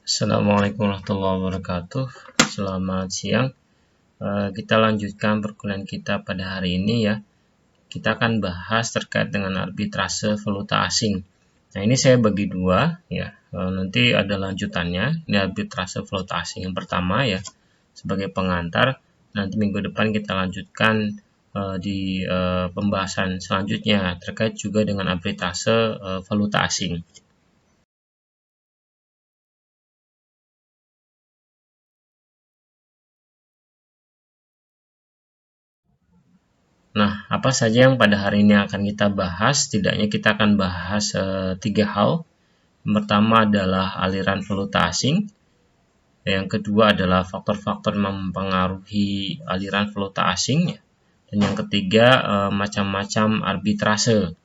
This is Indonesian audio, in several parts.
Assalamualaikum warahmatullahi wabarakatuh. Selamat siang. Kita lanjutkan perkuliahan kita pada hari ini ya. Kita akan bahas terkait dengan arbitrase valuta asing. Nah, ini saya bagi dua ya. Nanti ada lanjutannya. Ini arbitrase valuta asing yang pertama ya, sebagai pengantar. Nanti minggu depan kita lanjutkan di pembahasan selanjutnya terkait juga dengan arbitrase valuta asing. Nah, apa saja yang pada hari ini akan kita bahas? Setidaknya kita akan bahas 3 hal. Yang pertama adalah aliran valuta asing. Yang kedua adalah faktor-faktor mempengaruhi aliran valuta asing. Dan yang ketiga, macam-macam arbitrase.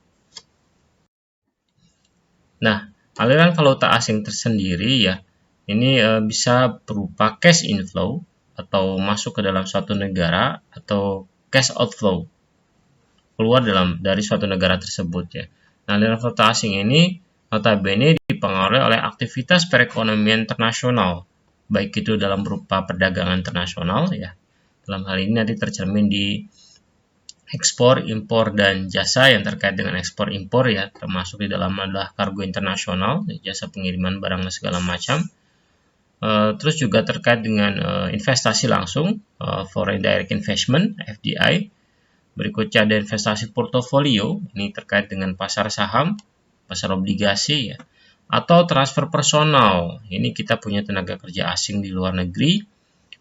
Nah, aliran valuta asing tersendiri ya, ini bisa berupa cash inflow atau masuk ke dalam suatu negara atau cash outflow keluar dari suatu negara tersebut ya. Nah, aliran valuta asing ini notabene dipengaruhi oleh aktivitas perekonomian internasional, baik itu dalam berupa perdagangan internasional ya. Dalam hal ini nanti tercermin di ekspor, impor, dan jasa yang terkait dengan ekspor impor ya, termasuk di dalam adalah kargo internasional, jasa pengiriman barang dan segala macam. Terus juga terkait dengan investasi langsung, foreign direct investment (FDI). Berikutnya ada investasi portofolio, ini terkait dengan pasar saham, pasar obligasi ya, atau transfer personal. Ini kita punya tenaga kerja asing di luar negeri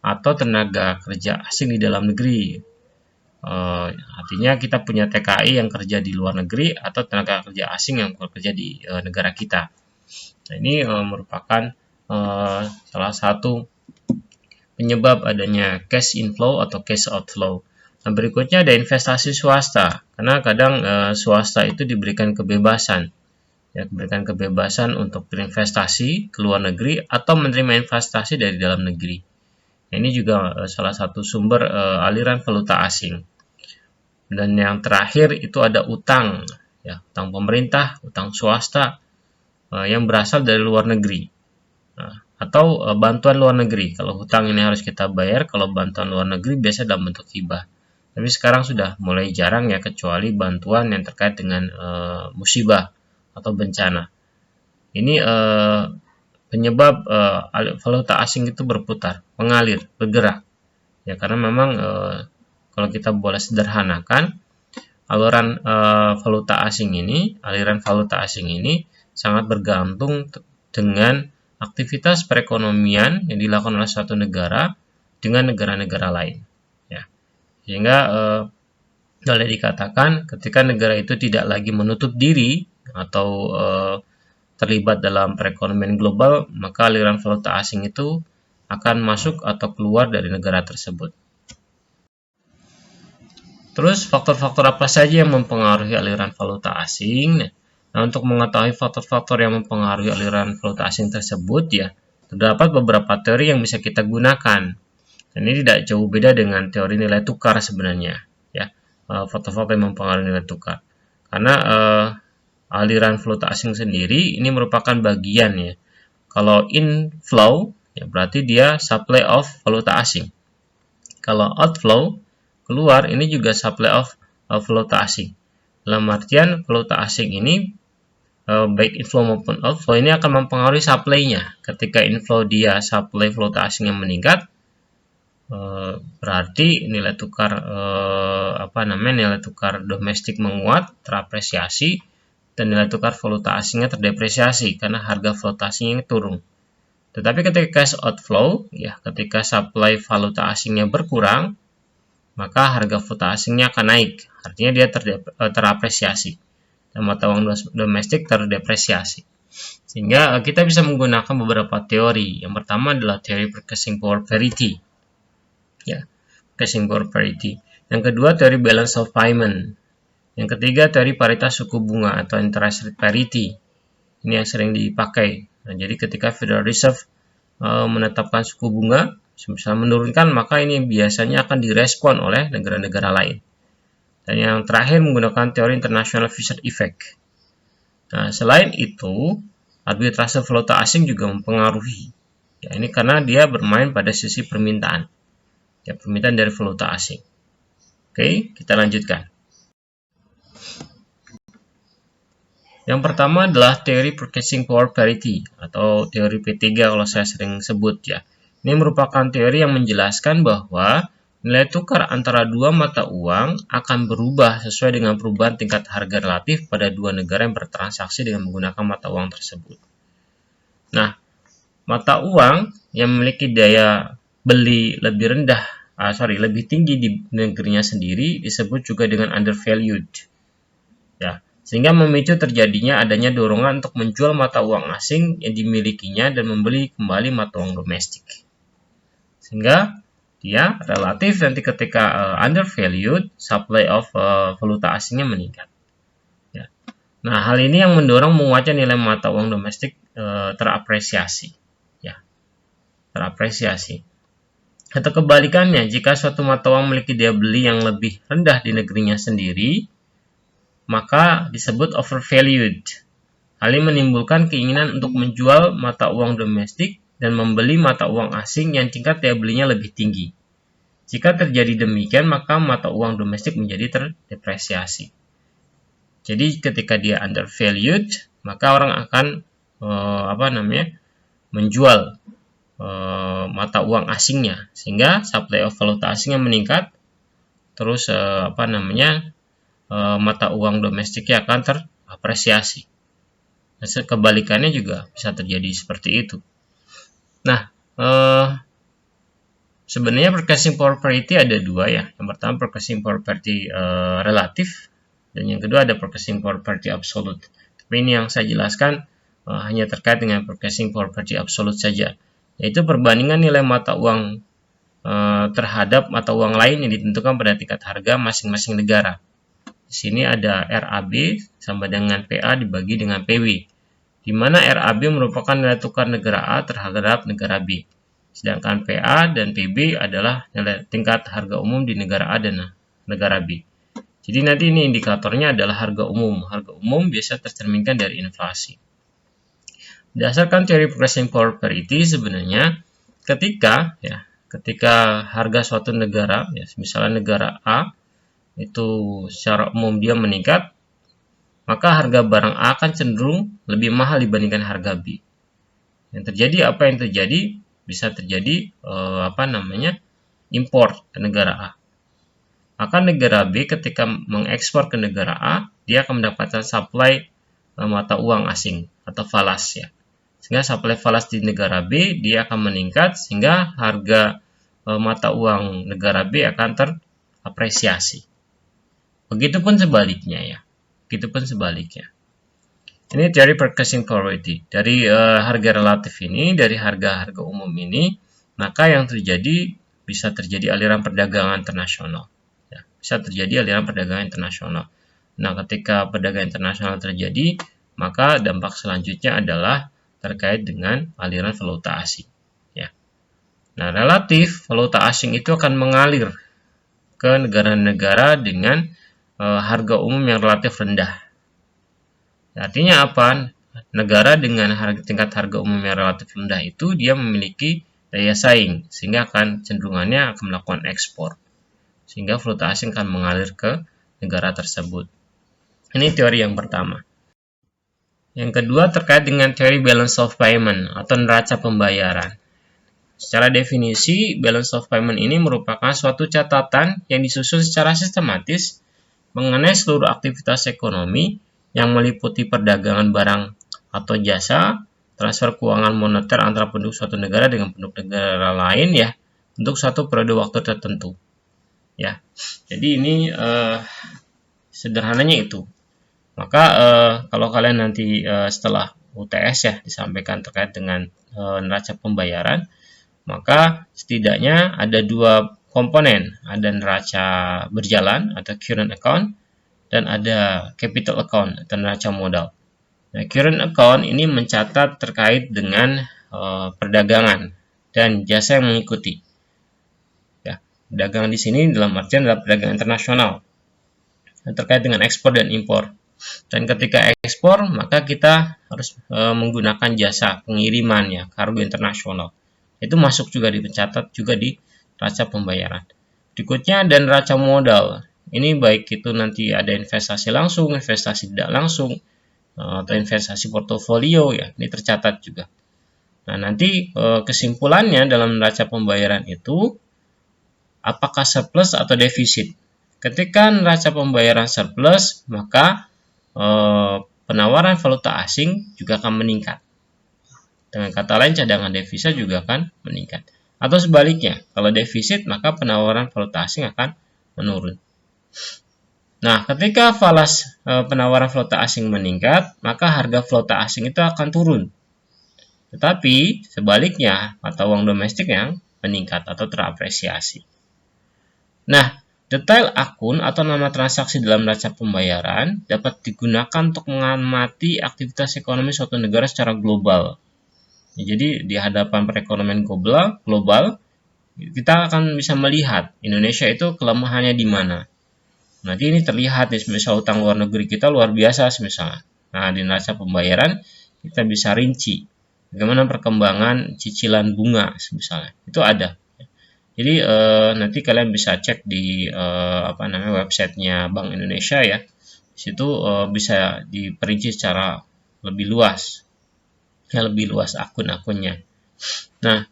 atau tenaga kerja asing di dalam negeri. Artinya kita punya TKI yang kerja di luar negeri atau tenaga kerja asing yang bekerja di negara kita. Nah, ini merupakan salah satu penyebab adanya cash inflow atau cash outflow. Nah, berikutnya ada investasi swasta, karena kadang swasta itu diberikan kebebasan, ya, untuk berinvestasi ke luar negeri atau menerima investasi dari dalam negeri. Nah, ini juga salah satu sumber aliran valuta asing. Dan yang terakhir itu ada utang, ya, utang pemerintah, utang swasta yang berasal dari luar negeri. Nah, atau bantuan luar negeri. Kalau hutang ini harus kita bayar, kalau bantuan luar negeri biasa dalam bentuk hibah. Tapi sekarang sudah mulai jarang ya, kecuali bantuan yang terkait dengan musibah atau bencana. Ini penyebab valuta asing itu berputar, mengalir, bergerak. Ya, karena memang kalau kita boleh sederhanakan, aliran valuta asing ini sangat bergantung dengan aktivitas perekonomian yang dilakukan oleh suatu negara dengan negara-negara lain. Sehingga boleh dikatakan ketika negara itu tidak lagi menutup diri atau terlibat dalam perekonomian global, maka aliran valuta asing itu akan masuk atau keluar dari negara tersebut. Terus faktor-faktor apa saja yang mempengaruhi aliran valuta asing? Nah, untuk mengetahui faktor-faktor yang mempengaruhi aliran valuta asing tersebut ya, terdapat beberapa teori yang bisa kita gunakan. Dan ini tidak jauh beda dengan teori nilai tukar sebenarnya, ya, faktor-faktor yang mempengaruhi nilai tukar. Karena aliran valuta asing sendiri ini merupakan bagian ya. Kalau inflow, ya berarti dia supply of valuta asing. Kalau outflow, keluar, ini juga supply of valuta asing. Dalam artian valuta asing ini baik inflow maupun outflow ini akan mempengaruhi supply-nya. Ketika inflow dia supply valuta asing yang meningkat, berarti nilai tukar domestik menguat, terapresiasi, dan nilai tukar valuta asingnya terdepresiasi karena harga valuta asingnya turun. Tetapi ketika cash outflow, ya, ketika supply valuta asingnya berkurang, maka harga valuta asingnya akan naik, artinya dia terapresiasi dan mata uang domestik terdepresiasi. Sehingga kita bisa menggunakan beberapa teori. Yang pertama adalah teori purchasing power parity, ya, purchasing power parity. Yang kedua teori balance of payment. Yang ketiga teori paritas suku bunga atau interest rate parity. Ini yang sering dipakai. Nah, jadi ketika Federal Reserve menetapkan suku bunga, bisa menurunkan, maka ini biasanya akan direspon oleh negara-negara lain. Dan yang terakhir menggunakan teori international future effect. Nah, selain itu, arbitrase valuta asing juga mempengaruhi Ya, ini karena dia bermain pada sisi permintaan. Ya, permintaan dari valuta asing. Oke, kita lanjutkan. Yang pertama adalah teori purchasing power parity atau teori P3 kalau saya sering sebut ya. Ini merupakan teori yang menjelaskan bahwa nilai tukar antara dua mata uang akan berubah sesuai dengan perubahan tingkat harga relatif pada dua negara yang bertransaksi dengan menggunakan mata uang tersebut. Nah, mata uang yang memiliki daya beli lebih tinggi di negerinya sendiri disebut juga dengan undervalued. Ya, sehingga memicu terjadinya adanya dorongan untuk menjual mata uang asing yang dimilikinya dan membeli kembali mata uang domestik. Sehingga dia relatif nanti ketika undervalued, supply of valuta asingnya meningkat. Ya. Nah, hal ini yang mendorong menguatnya nilai mata uang domestik terapresiasi. Ya, terapresiasi. Atau kebalikannya, jika suatu mata uang memiliki daya beli yang lebih rendah di negerinya sendiri, maka disebut overvalued. Hal ini menimbulkan keinginan untuk menjual mata uang domestik dan membeli mata uang asing yang tingkat daya belinya lebih tinggi. Jika terjadi demikian, maka mata uang domestik menjadi terdepresiasi. Jadi ketika dia undervalued, maka orang akan menjual mata uang asingnya, sehingga supply of valuta asingnya meningkat, terus mata uang domestiknya akan terapresiasi. Nah, kebalikannya juga bisa terjadi seperti itu. Nah, sebenarnya purchasing power parity ada dua ya. Yang pertama purchasing power parity relatif, dan yang kedua ada purchasing power parity absolute. Tapi ini yang saya jelaskan hanya terkait dengan purchasing power parity absolute saja, yaitu perbandingan nilai mata uang terhadap mata uang lain yang ditentukan pada tingkat harga masing-masing negara. Di sini ada RAB sama dengan PA dibagi dengan PW, di mana RAB merupakan nilai tukar negara A terhadap negara B, sedangkan PA dan PB adalah nilai tingkat harga umum di negara A dan negara B. Jadi nanti ini indikatornya adalah harga umum. Harga umum biasa tercerminkan dari inflasi. Berdasarkan teori purchasing power parity, sebenarnya ketika harga suatu negara, ya, misalnya negara A itu secara umum dia meningkat, maka harga barang A akan cenderung lebih mahal dibandingkan harga B. Yang terjadi apa yang terjadi? Bisa terjadi impor ke negara A. Maka negara B ketika mengekspor ke negara A, dia akan mendapatkan supply mata uang asing atau falas ya. Sehingga supply falas di negara B dia akan meningkat, sehingga harga mata uang negara B akan terapresiasi. Begitupun sebaliknya ya. Ini teori purchasing power parity. Dari harga relatif ini, dari harga-harga umum ini, maka yang terjadi bisa terjadi aliran perdagangan internasional. Ya, bisa terjadi aliran perdagangan internasional. Nah, ketika perdagangan internasional terjadi, maka dampak selanjutnya adalah terkait dengan aliran valuta asing. Ya. Nah, relatif valuta asing itu akan mengalir ke negara-negara dengan harga umum yang relatif rendah. Artinya apa? Negara dengan tingkat harga umum yang relatif rendah itu dia memiliki daya saing, sehingga cenderungannya akan melakukan ekspor, sehingga valuta asing akan mengalir ke negara tersebut. Ini teori yang pertama. Yang kedua terkait dengan teori balance of payment atau neraca pembayaran. Secara definisi, balance of payment ini merupakan suatu catatan yang disusun secara sistematis mengenai seluruh aktivitas ekonomi yang meliputi perdagangan barang atau jasa, transfer keuangan moneter antara penduduk suatu negara dengan penduduk negara lain ya, untuk suatu periode waktu tertentu. Ya. Jadi ini sederhananya itu. Maka kalau kalian nanti setelah UTS ya disampaikan terkait dengan neraca pembayaran, maka setidaknya ada dua komponen, ada neraca berjalan atau current account, dan ada capital account atau neraca modal. Nah, current account ini mencatat terkait dengan perdagangan dan jasa yang mengikuti. Ya, perdagangan di sini dalam artian adalah perdagangan internasional terkait dengan ekspor dan impor. Dan ketika ekspor, maka kita harus menggunakan jasa pengiriman ya, kargo internasional. Itu masuk juga dicatat juga di neraca pembayaran. Berikutnya ada neraca modal. Ini baik itu nanti ada investasi langsung, investasi tidak langsung, atau investasi portofolio ya, ini tercatat juga. Nah, nanti kesimpulannya dalam neraca pembayaran itu apakah surplus atau defisit. Ketika neraca pembayaran surplus, maka penawaran valuta asing juga akan meningkat. Dengan kata lain, cadangan devisa juga akan meningkat. Atau sebaliknya, kalau defisit, maka penawaran valuta asing akan menurun. Nah, ketika penawaran valuta asing meningkat, maka harga valuta asing itu akan turun. Tetapi, sebaliknya, mata uang domestik yang meningkat atau terapresiasi. Nah, detail akun atau nama transaksi dalam neraca pembayaran dapat digunakan untuk mengamati aktivitas ekonomi suatu negara secara global. Jadi di hadapan perekonomian global, kita akan bisa melihat Indonesia itu kelemahannya di mana. Nanti ini terlihat di misal utang luar negeri kita luar biasa misalnya. Nah, di neraca pembayaran kita bisa rinci bagaimana perkembangan cicilan bunga misalnya. Itu ada. Jadi nanti kalian bisa cek di websitenya Bank Indonesia ya. Di situ bisa diperinci secara lebih luas. Lebih luas akun-akunnya. Nah,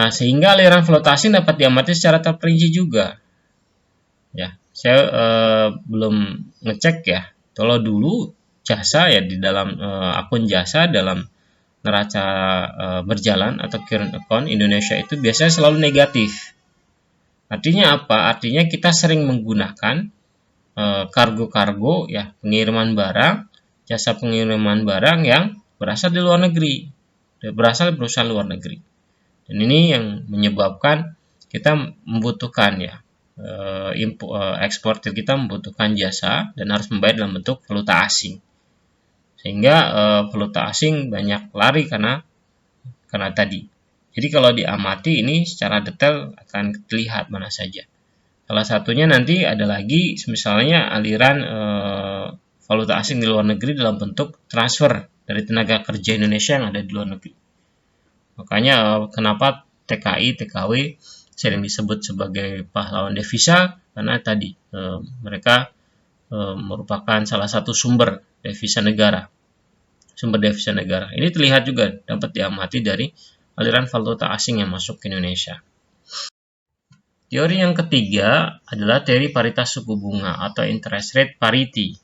sehingga aliran valuta asing dapat diamati secara terperinci juga. Ya, saya belum ngecek ya. Kalau dulu jasa ya di dalam akun jasa dalam neraca berjalan atau current account Indonesia itu biasanya selalu negatif. Artinya apa? Artinya kita sering menggunakan kargo-kargo ya, pengiriman barang, jasa pengiriman barang yang berasal di luar negeri, berasal dari perusahaan luar negeri. Dan ini yang menyebabkan kita membutuhkan ya eksportir kita membutuhkan jasa dan harus membayar dalam bentuk valuta asing. Sehingga valuta asing banyak lari karena tadi. Jadi kalau diamati ini secara detail akan terlihat mana saja. Salah satunya nanti ada lagi misalnya aliran valuta asing di luar negeri dalam bentuk transfer dari tenaga kerja Indonesia yang ada di luar negeri. Makanya kenapa TKI, TKW sering disebut sebagai pahlawan devisa karena tadi mereka merupakan salah satu sumber devisa negara. Ini terlihat juga dapat diamati dari aliran valuta asing yang masuk ke Indonesia. Teori yang ketiga adalah teori paritas suku bunga atau interest rate parity,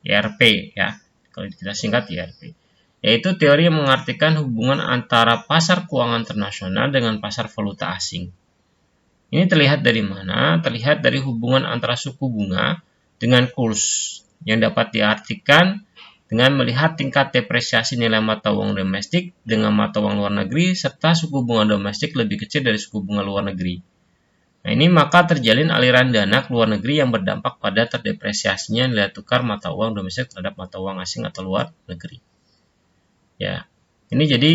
IRP ya. Kalau kita singkat IRP. Yaitu teori yang mengartikan hubungan antara pasar keuangan internasional dengan pasar valuta asing. Ini terlihat dari mana? Terlihat dari hubungan antara suku bunga dengan kurs yang dapat diartikan dengan melihat tingkat depresiasi nilai mata uang domestik dengan mata uang luar negeri serta suku bunga domestik lebih kecil dari suku bunga luar negeri. Nah, ini maka terjalin aliran dana ke luar negeri yang berdampak pada terdepresiasinya nilai tukar mata uang domestik terhadap mata uang asing atau luar negeri. Ya, ini jadi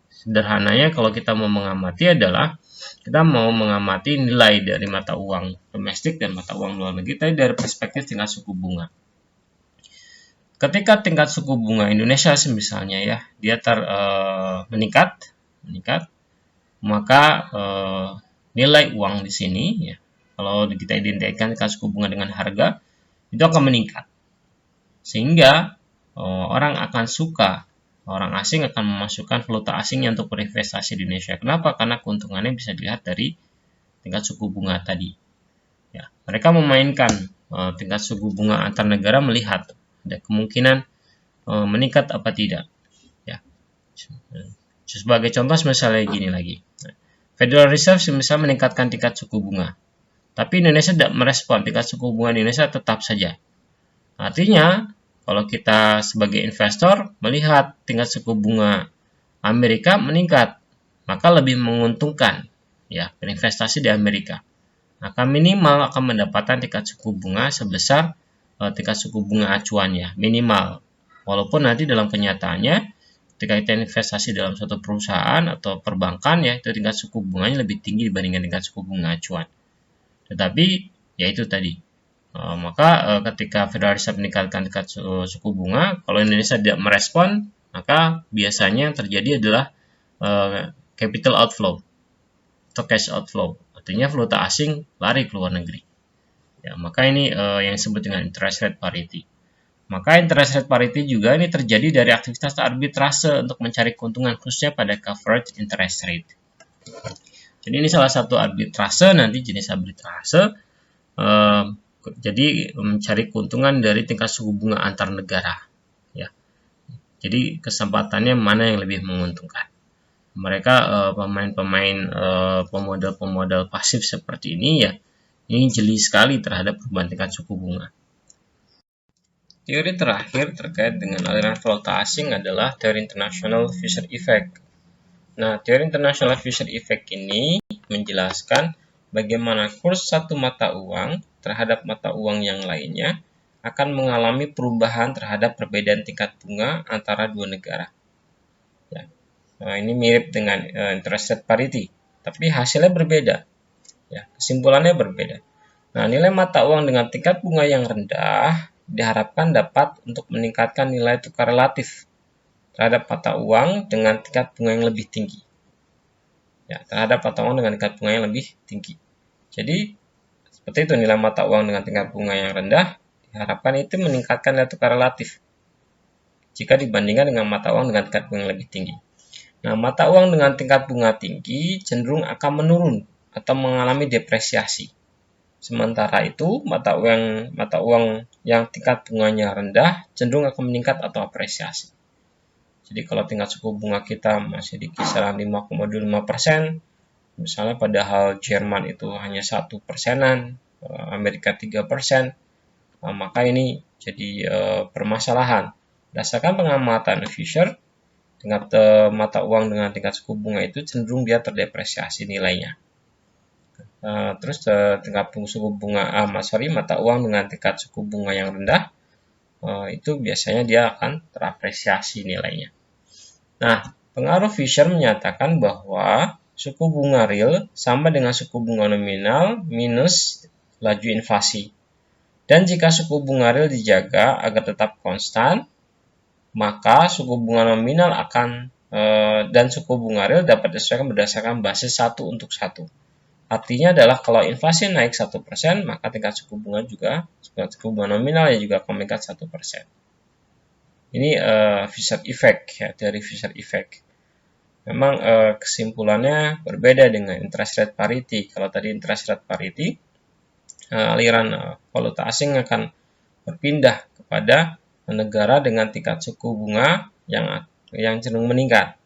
sederhananya kalau kita mau mengamati adalah kita mau mengamati nilai dari mata uang domestik dan mata uang luar negeri tadi dari perspektif tingkat suku bunga. Ketika tingkat suku bunga Indonesia misalnya ya dia meningkat, maka nilai uang di sini ya kalau kita identikan tingkat suku bunga dengan harga itu akan meningkat, sehingga orang asing akan memasukkan valuta asingnya untuk berinvestasi di Indonesia. Kenapa? Karena keuntungannya bisa dilihat dari tingkat suku bunga tadi. Ya, mereka memainkan tingkat suku bunga antar negara melihat ada kemungkinan meningkat apa tidak. Ya. Sebagai contoh misalnya gini lagi. Federal Reserve misalnya meningkatkan tingkat suku bunga. Tapi Indonesia tidak merespon, tingkat suku bunga Indonesia tetap saja. Artinya, kalau kita sebagai investor melihat tingkat suku bunga Amerika meningkat, maka lebih menguntungkan ya berinvestasi di Amerika. Maka minimal akan mendapatkan tingkat suku bunga sebesar tingkat suku bunga acuannya minimal. Walaupun nanti dalam kenyataannya ketika kita investasi dalam suatu perusahaan atau perbankan ya itu tingkat suku bunganya lebih tinggi dibandingkan tingkat suku bunga acuan. Tetapi ya itu tadi. Maka ketika Federal Reserve meningkatkan tingkat suku bunga, kalau Indonesia tidak merespon, maka biasanya yang terjadi adalah capital outflow atau cash outflow, artinya valuta asing lari ke luar negeri. Ya, maka ini yang disebut dengan interest rate parity. Maka interest rate parity juga ini terjadi dari aktivitas arbitrase untuk mencari keuntungan, khususnya pada coverage interest rate. Jadi ini salah satu arbitrase, nanti jenis arbitrase. Jadi mencari keuntungan dari tingkat suku bunga antar negara. Ya. Jadi kesempatannya mana yang lebih menguntungkan. Mereka pemain-pemain pemodal-pemodal pasif seperti ini ya, ini jeli sekali terhadap perubahan tingkat suku bunga. Teori terakhir terkait dengan aliran valuta asing adalah teori International Fisher Effect. Nah, teori International Fisher Effect ini menjelaskan bagaimana kurs satu mata uang terhadap mata uang yang lainnya akan mengalami perubahan terhadap perbedaan tingkat bunga antara dua negara. Ya. Nah, ini mirip dengan interest rate parity, tapi hasilnya berbeda. Ya, kesimpulannya berbeda. Nah, nilai mata uang dengan tingkat bunga yang rendah diharapkan dapat untuk meningkatkan nilai tukar relatif terhadap mata uang dengan tingkat bunga yang lebih tinggi. Ya, terhadap mata uang dengan tingkat bunga yang lebih tinggi. Jadi, seperti itu, nilai mata uang dengan tingkat bunga yang rendah diharapkan itu meningkatkan nilai tukar relatif jika dibandingkan dengan mata uang dengan tingkat bunga yang lebih tinggi. Nah, mata uang dengan tingkat bunga tinggi cenderung akan menurun atau mengalami depresiasi. Sementara itu, mata uang yang tingkat bunganya rendah cenderung akan meningkat atau apresiasi. Jadi kalau tingkat suku bunga kita masih di kisaran 5,25%, misalnya padahal Jerman itu hanya 1%, Amerika 3%, maka ini jadi permasalahan. Berdasarkan pengamatan Fisher, tingkat mata uang dengan tingkat suku bunga itu cenderung dia terdepresiasi nilainya. Terus tingkat suku bunga mata uang dengan tingkat suku bunga yang rendah itu biasanya dia akan terapresiasi nilainya. Nah, pengaruh Fisher menyatakan bahwa suku bunga real sama dengan suku bunga nominal minus laju inflasi. Dan jika suku bunga real dijaga agar tetap konstan, maka suku bunga nominal akan dan suku bunga real dapat disesuaikan berdasarkan basis 1 untuk 1. Artinya adalah kalau inflasi naik 1%, maka tingkat suku bunga nominal juga akan meningkat 1%. Ini Fisher Effect, ya, teori Fisher Effect. Memang kesimpulannya berbeda dengan interest rate parity. Kalau tadi interest rate parity, aliran valuta asing akan berpindah kepada negara dengan tingkat suku bunga yang cenderung meningkat.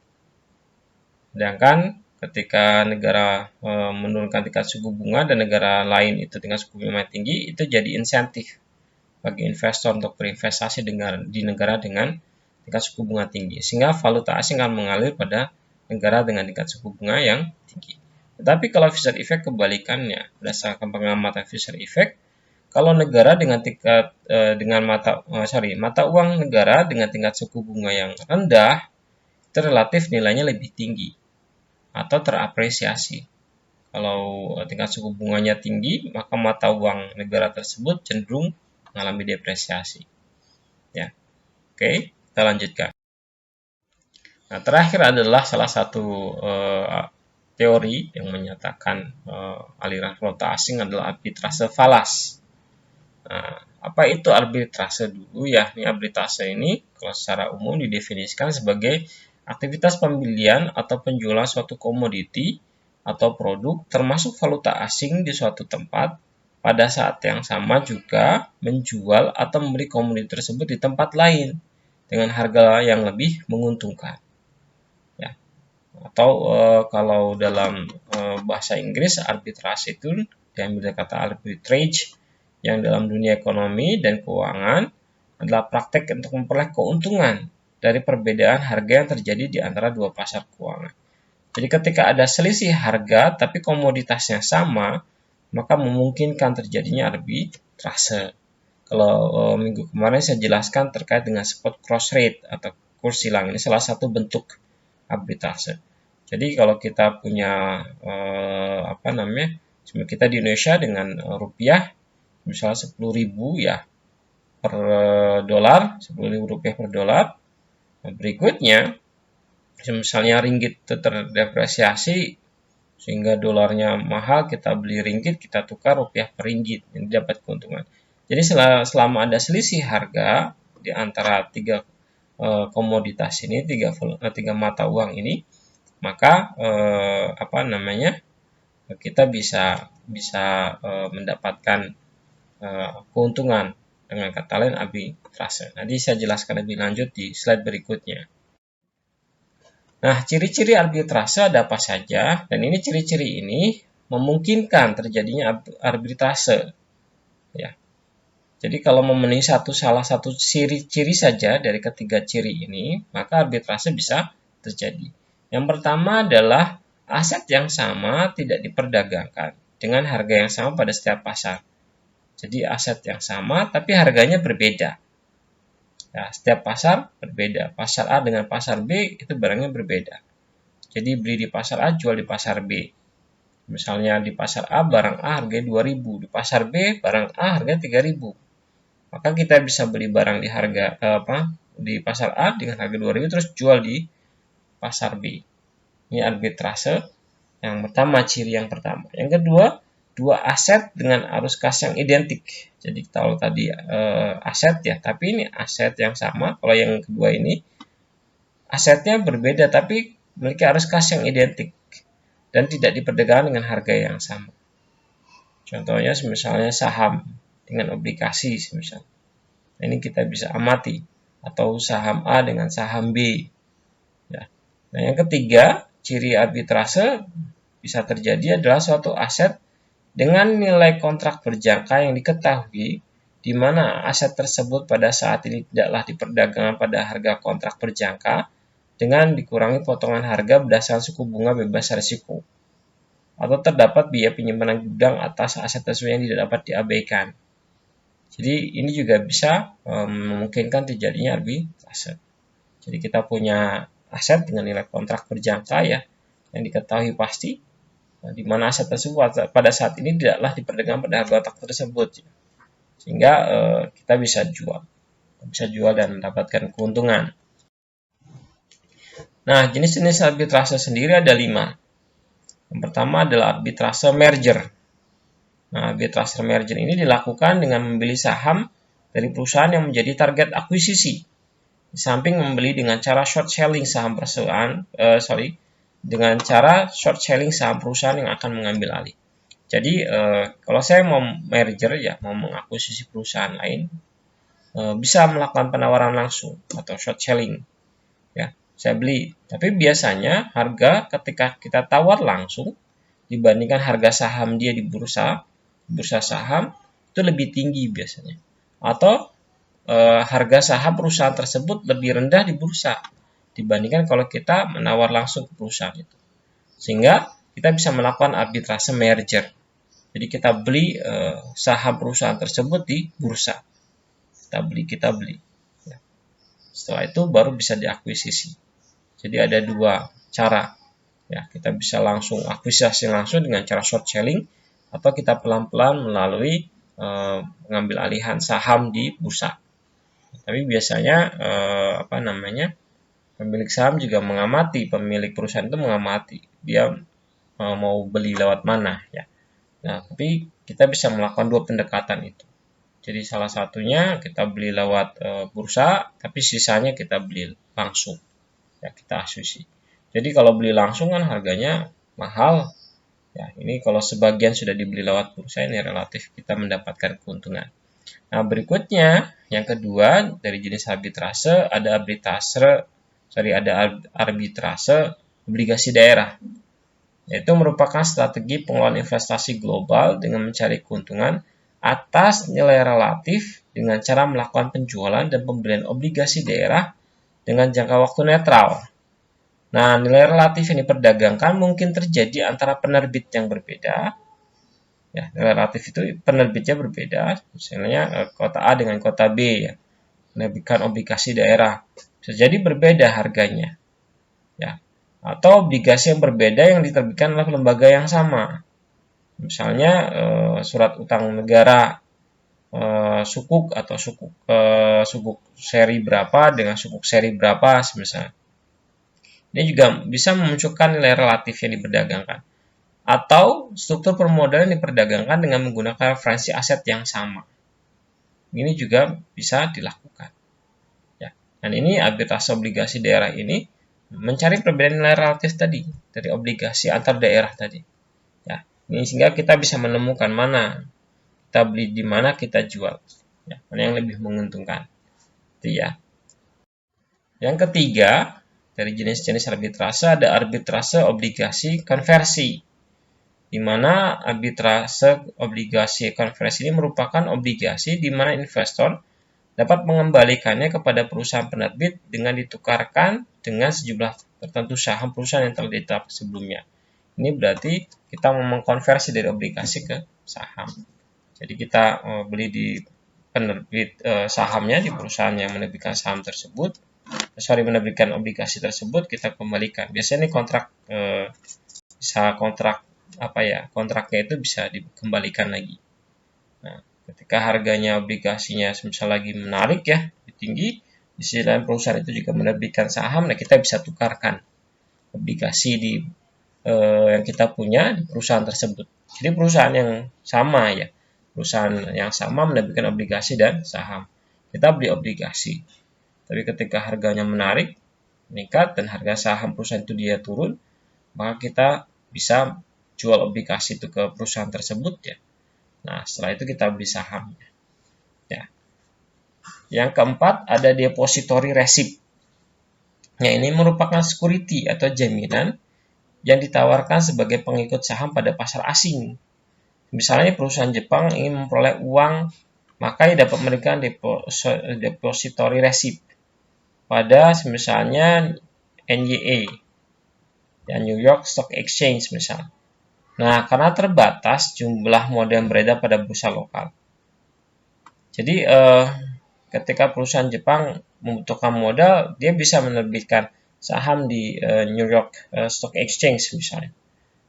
Sedangkan ketika negara menurunkan tingkat suku bunga dan negara lain itu tingkat suku bunga tinggi, itu jadi insentif bagi investor untuk berinvestasi di negara dengan tingkat suku bunga tinggi, sehingga valuta asing akan mengalir pada negara dengan tingkat suku bunga yang tinggi. Tetapi kalau Fisher Effect kebalikannya, berdasarkan pengamatan Fisher Effect, kalau negara dengan mata uang negara dengan tingkat suku bunga yang rendah, itu relatif nilainya lebih tinggi atau terapresiasi. Kalau tingkat suku bunganya tinggi, maka mata uang negara tersebut cenderung mengalami depresiasi. Ya, oke, kita lanjutkan. Nah, terakhir adalah salah satu teori yang menyatakan aliran valuta asing adalah arbitrase falas. Nah, apa itu arbitrase dulu ya? Ini arbitrase ini kalau secara umum didefinisikan sebagai aktivitas pembelian atau penjualan suatu komoditi atau produk termasuk valuta asing di suatu tempat pada saat yang sama juga menjual atau membeli komoditi tersebut di tempat lain dengan harga yang lebih menguntungkan. Ya. Atau kalau dalam bahasa Inggris arbitrase itu diambil dari kata arbitrage yang dalam dunia ekonomi dan keuangan adalah praktek untuk memperoleh keuntungan dari perbedaan harga yang terjadi di antara dua pasar keuangan. Jadi ketika ada selisih harga tapi komoditasnya sama, maka memungkinkan terjadinya arbitrase. Kalau minggu kemarin saya jelaskan terkait dengan spot cross rate atau kurs silang, ini salah satu bentuk arbitrase. Jadi kalau kita punya kita di Indonesia dengan rupiah misalnya 10.000 ya per dolar, 10.000 rupiah per dolar. Berikutnya, Misalnya ringgit itu terdepresiasi sehingga dolarnya mahal, kita beli ringgit, kita tukar rupiah per ringgit, ini dapat keuntungan. Jadi selama ada selisih harga di antara tiga komoditas ini, tiga mata uang ini, maka kita bisa mendapatkan keuntungan, dengan kata lain arbitrase. Nanti saya jelaskan lebih lanjut di slide berikutnya. Nah, ciri-ciri arbitrase ada apa saja? Dan ini ciri-ciri ini memungkinkan terjadinya arbitrase. Ya. Jadi kalau memenuhi salah satu ciri-ciri saja dari ketiga ciri ini, maka arbitrase bisa terjadi. Yang pertama adalah aset yang sama tidak diperdagangkan dengan harga yang sama pada setiap pasar. Jadi aset yang sama tapi harganya berbeda. Ya, setiap pasar berbeda. Pasar A dengan pasar B itu barangnya berbeda. Jadi beli di pasar A, jual di pasar B. Misalnya di pasar A barang A harganya 2.000, di pasar B barang A harganya 3.000. Maka kita bisa beli barang di pasar A dengan harga 2.000 terus jual di pasar B. Ini arbitrase yang pertama, ciri yang pertama. Yang kedua, dua aset dengan arus kas yang identik. Jadi kalau tadi aset ya, tapi ini aset yang sama. Kalau yang kedua ini asetnya berbeda tapi memiliki arus kas yang identik dan tidak diperdagangkan dengan harga yang sama. Contohnya misalnya saham dengan obligasi misalnya. Ini kita bisa amati, atau saham A dengan saham B. Ya. Nah, yang ketiga, ciri arbitrase bisa terjadi adalah suatu aset dengan nilai kontrak berjangka yang diketahui, di mana aset tersebut pada saat ini tidaklah diperdagangkan pada harga kontrak berjangka dengan dikurangi potongan harga berdasarkan suku bunga bebas risiko, atau terdapat biaya penyimpanan gudang atas aset tersebut yang tidak dapat diabaikan. Jadi ini juga bisa memungkinkan terjadinya arbitrase. Jadi kita punya aset dengan nilai kontrak berjangka ya, yang diketahui pasti, di mana aset tersebut pada saat ini tidaklah diperdagangkan pada harga kontrak tersebut, sehingga kita bisa jual dan mendapatkan keuntungan. Nah, jenis-jenis arbitrase sendiri ada 5. Yang pertama adalah arbitrase merger. Nah, arbitrase merger ini dilakukan dengan membeli saham dari perusahaan yang menjadi target akuisisi, di samping membeli dengan cara short selling saham perusahaan, dengan cara short selling saham perusahaan yang akan mengambil alih. Jadi kalau saya mau merger ya, mau mengakuisisi perusahaan lain, bisa melakukan penawaran langsung atau short selling. Ya, saya beli. Tapi biasanya harga ketika kita tawar langsung dibandingkan harga saham dia di bursa saham itu lebih tinggi biasanya. Atau harga saham perusahaan tersebut lebih rendah di bursa dibandingkan kalau kita menawar langsung ke perusahaan itu. Sehingga kita bisa melakukan arbitrase merger. Jadi kita beli saham perusahaan tersebut di bursa. Kita beli. Ya. Setelah itu baru bisa diakuisisi. Jadi ada 2 cara. Ya, kita bisa langsung akuisisi langsung dengan cara short selling, atau kita pelan-pelan melalui mengambil alihan saham di bursa. Tapi biasanya pemilik saham juga mengamati, pemilik perusahaan itu mengamati dia mau beli lewat mana ya. Nah, tapi kita bisa melakukan 2 pendekatan itu. Jadi salah satunya kita beli lewat bursa, tapi sisanya kita beli langsung. Ya, kita asusi. Jadi kalau beli langsung kan harganya mahal. Ya, ini kalau sebagian sudah dibeli lewat bursa, ini relatif kita mendapatkan keuntungan. Nah, berikutnya yang kedua dari jenis arbitrase ada arbitrase obligasi daerah. Yaitu merupakan strategi pengelolaan investasi global dengan mencari keuntungan atas nilai relatif dengan cara melakukan penjualan dan pembelian obligasi daerah dengan jangka waktu netral. Nah, nilai relatif yang diperdagangkan mungkin terjadi antara penerbit yang berbeda. Ya, nilai relatif itu penerbitnya berbeda. Misalnya kota A dengan kota B ya. Menerbitkan obligasi daerah. Bisa jadi berbeda harganya. Ya. Atau obligasi yang berbeda yang diterbitkan oleh lembaga yang sama. Misalnya surat utang negara sukuk atau sukuk seri berapa dengan sukuk seri berapa misalnya. Ini juga bisa memunculkan nilai relatif yang diperdagangkan. Atau struktur permodalan diperdagangkan dengan menggunakan referensi aset yang sama. Ini juga bisa dilakukan. Ya. Dan ini arbitrase obligasi daerah ini mencari perbedaan nilai relatif tadi dari obligasi antar daerah tadi. Ya. Ini sehingga kita bisa menemukan mana kita beli, di mana kita jual. Ya. Mana yang lebih menguntungkan. Itu ya. Yang ketiga, dari jenis-jenis arbitrase ada arbitrase obligasi konversi, di mana arbitrase obligasi konversi ini merupakan obligasi di mana investor dapat mengembalikannya kepada perusahaan penerbit dengan ditukarkan dengan sejumlah tertentu saham perusahaan yang telah ditetapkan sebelumnya. Ini berarti kita mengkonversi dari obligasi ke saham. Jadi kita beli di penerbit sahamnya di perusahaan yang menerbitkan saham tersebut. Menerbitkan obligasi tersebut, kita kembalikan. Biasanya ini kontrak bisa kontrak kontraknya itu bisa dikembalikan lagi. Nah, ketika harganya obligasinya misal lagi menarik ya, lebih tinggi, di sisi lain perusahaan itu juga menerbitkan saham, nah kita bisa tukarkan obligasi di yang kita punya di perusahaan tersebut. Jadi perusahaan yang sama ya, perusahaan yang sama menerbitkan obligasi dan saham. Kita beli obligasi. Tapi ketika harganya meningkat dan harga saham perusahaan itu dia turun, maka kita bisa jual obligasi itu ke perusahaan tersebut ya. Nah, setelah itu kita beli sahamnya. Ya. Yang keempat ada depository receipt. Nah, ini merupakan security atau jaminan yang ditawarkan sebagai pengikut saham pada pasar asing. Misalnya perusahaan Jepang ingin memperoleh uang, maka ia dapat memberikan depository receipt pada misalnya NYA, ya New York Stock Exchange misalnya. Nah, karena terbatas jumlah modal yang beredar pada bursa lokal. Jadi, ketika perusahaan Jepang membutuhkan modal, dia bisa menerbitkan saham di New York Stock Exchange misalnya.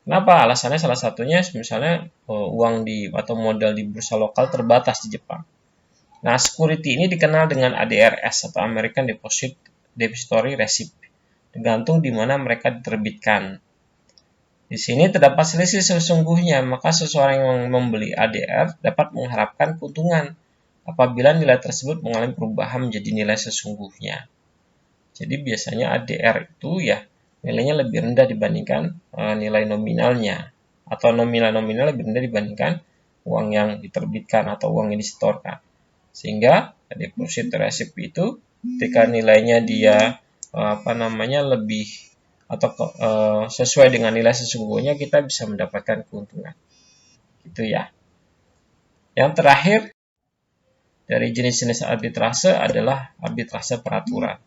Kenapa? Alasannya salah satunya misalnya uang atau modal di bursa lokal terbatas di Jepang. Nah, security ini dikenal dengan ADRS atau American Depository Receipt, tergantung di mana mereka diterbitkan. Di sini terdapat selisih sesungguhnya, maka seseorang yang membeli ADR dapat mengharapkan keuntungan apabila nilai tersebut mengalami perubahan menjadi nilai sesungguhnya. Jadi biasanya ADR itu ya nilainya lebih rendah dibandingkan nilai nominalnya, atau nominal lebih rendah dibandingkan uang yang diterbitkan atau uang yang disetorkan. Sehingga depository receipt itu ketika nilainya dia lebih atau sesuai dengan nilai sesungguhnya, kita bisa mendapatkan keuntungan. Gitu ya. Yang terakhir dari jenis-jenis arbitrase adalah arbitrase peraturan,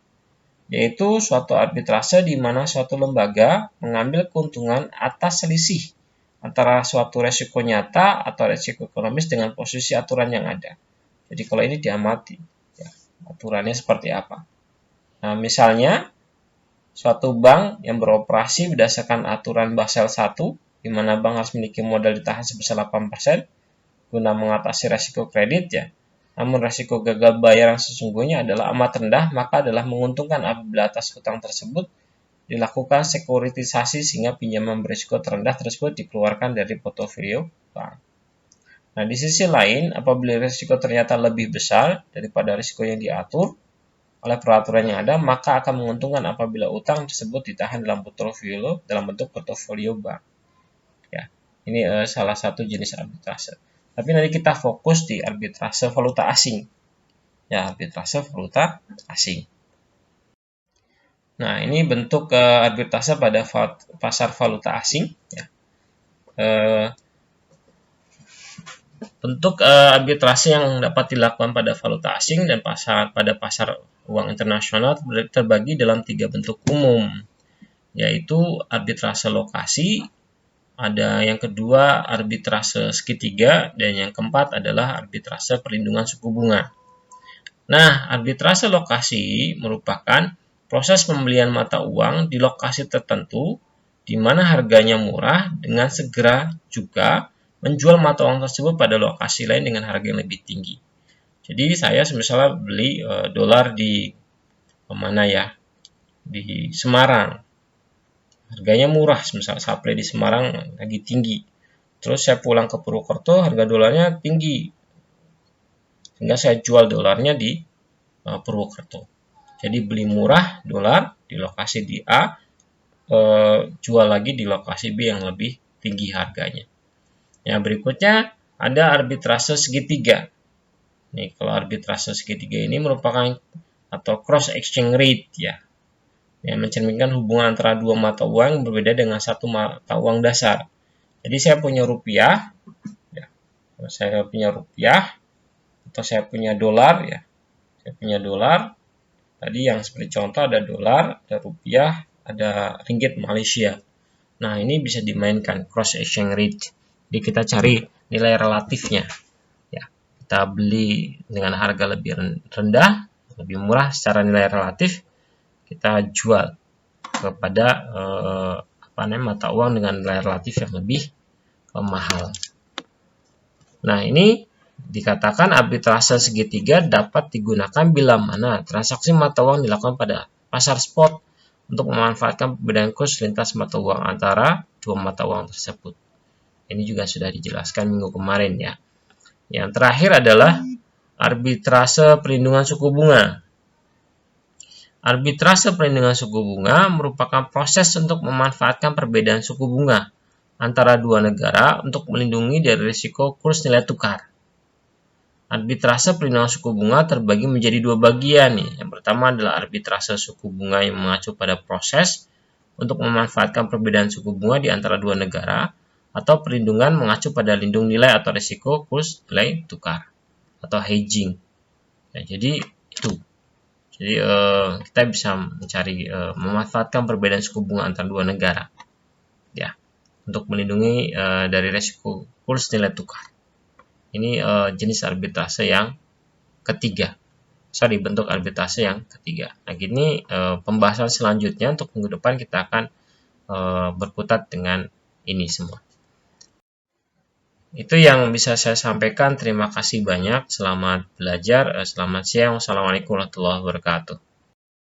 yaitu suatu arbitrase di mana suatu lembaga mengambil keuntungan atas selisih antara suatu resiko nyata atau resiko ekonomis dengan posisi aturan yang ada. Jadi kalau ini diamati, ya, aturannya seperti apa. Nah, misalnya suatu bank yang beroperasi berdasarkan aturan Basel I, di mana bank harus memiliki modal ditahan sebesar 8% guna mengatasi resiko kredit ya. Namun resiko gagal bayar yang sesungguhnya adalah amat rendah, maka adalah menguntungkan apabila atas hutang tersebut dilakukan sekuritisasi sehingga pinjaman berisiko terendah tersebut dikeluarkan dari portofolio bank. Nah, di sisi lain, apabila risiko ternyata lebih besar daripada risiko yang diatur oleh peraturan yang ada, maka akan menguntungkan apabila utang tersebut ditahan dalam bentuk portofolio bank. Ya, ini salah satu jenis arbitrase. Tapi nanti kita fokus di arbitrase valuta asing. Ya, arbitrase valuta asing. Nah, ini bentuk arbitrase pada pasar valuta asing. Ya. Bentuk arbitrase yang dapat dilakukan pada valuta asing dan pada pasar uang internasional terbagi dalam 3 bentuk umum, yaitu arbitrase lokasi, ada yang kedua arbitrase segitiga, dan yang keempat adalah arbitrase perlindungan suku bunga. Nah, arbitrase lokasi merupakan proses pembelian mata uang di lokasi tertentu di mana harganya murah dengan segera juga menjual mata uang tersebut pada lokasi lain dengan harga yang lebih tinggi. Jadi saya misalnya beli dolar di mana ya? Di Semarang. harganya murah, misal supply di Semarang lagi tinggi, terus saya pulang ke Purwokerto harga dolarnya tinggi, sehingga saya jual dolarnya di Purwokerto. Jadi beli murah dolar di lokasi di A, jual lagi di lokasi B yang lebih tinggi harganya. Yang berikutnya ada arbitrase segitiga. Nih, kalau arbitrase segitiga ini merupakan atau cross exchange rate ya, yang mencerminkan hubungan antara dua mata uang yang berbeda dengan satu mata uang dasar. Jadi saya punya rupiah, ya, saya punya rupiah atau saya punya dolar ya, saya punya dolar. Tadi yang seperti contoh ada dolar, ada rupiah, ada ringgit Malaysia. Nah, ini bisa dimainkan cross exchange rate. Jadi kita cari nilai relatifnya. Ya, kita beli dengan harga lebih rendah, lebih murah secara nilai relatif, kita jual kepada mata uang dengan nilai relatif yang lebih mahal. Nah, ini dikatakan arbitrase segitiga dapat digunakan bila mana transaksi mata uang dilakukan pada pasar spot untuk memanfaatkan perbedaan kurs lintas mata uang antara dua mata uang tersebut. Ini juga sudah dijelaskan minggu kemarin ya. Yang terakhir adalah arbitrase perlindungan suku bunga. Arbitrase perlindungan suku bunga merupakan proses untuk memanfaatkan perbedaan suku bunga antara dua negara untuk melindungi dari risiko kurs nilai tukar. Arbitrase perlindungan suku bunga terbagi menjadi dua bagian nih. Yang pertama adalah arbitrase suku bunga yang mengacu pada proses untuk memanfaatkan perbedaan suku bunga di antara dua negara, atau perlindungan mengacu pada lindung nilai atau risiko kurs nilai tukar atau hedging. Ya, jadi itu. Jadi kita bisa mencari memanfaatkan perbedaan suku bunga antara dua negara, ya, untuk melindungi dari risiko kurs nilai tukar. Ini jenis arbitrase yang ketiga. Bentuk arbitrase yang ketiga. Nah, gini pembahasan selanjutnya untuk minggu depan kita akan berkutat dengan ini semua. Itu yang bisa saya sampaikan. Terima kasih banyak. Selamat belajar. Selamat siang. Wassalamualaikum warahmatullahi wabarakatuh.